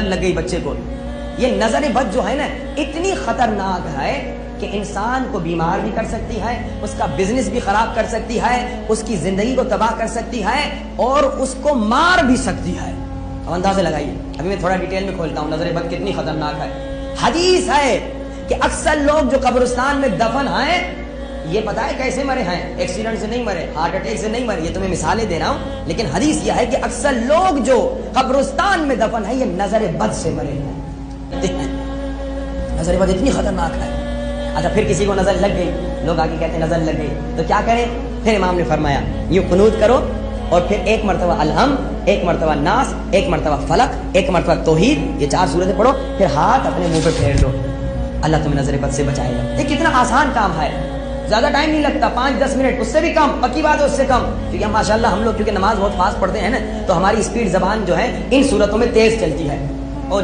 لگ گئی بچے کو. یہ نظر بد جو ہے نا اتنی خطرناک ہے کہ انسان کو بیمار بھی کر سکتی ہے، اس کا بزنس بھی خراب کر سکتی ہے، اس کی زندگی کو تباہ کر سکتی ہے اور اس کو مار بھی سکتی ہے. اب اندازہ لگائیے. ابھی میں تھوڑا ڈیٹیل میں کھولتا ہوں نظر بد کتنی خطرناک ہے. حدیث ہے کہ اکثر لوگ جو قبرستان میں دفن ہیں یہ پتہ ہے کیسے مرے ہیں؟ ایکسیڈنٹ سے نہیں مرے، ہارٹ اٹیک سے نہیں مرے. یہ تو میں مثالیں دے رہا ہوں، لیکن حدیث یہ ہے کہ اکثر لوگ جو قبرستان میں دفن ہیں یہ نظر بد سے مرے ہیں. نظر بد اتنی خطرناک ہے. اچھا پھر کسی کو نظر لگ گئی، لوگ آگے کہتے ہیں نظر لگ گئی تو کیا کریں؟ پھر امام نے فرمایا یوں قنوت کرو اور پھر ایک مرتبہ الحمد، ایک مرتبہ ناس، ایک مرتبہ فلق، ایک مرتبہ توحید، یہ 4 سورتیں پڑھو. پھر ہاتھ اپنے منہ پہ پھیر دو، اللہ تمہیں نظر بد سے بچائے گا. یہ کتنا آسان کام ہے، زیادہ ٹائم نہیں لگتا، 5-10 منٹ، اس سے بھی کم. پکی بات ہے اس سے کم، کیونکہ ماشاءاللہ ہم لوگ کیونکہ نماز بہت فاسٹ پڑھتے ہیں نا تو ہماری اسپیڈ زبان جو ہے ان صورتوں میں تیز چلتی ہے. اور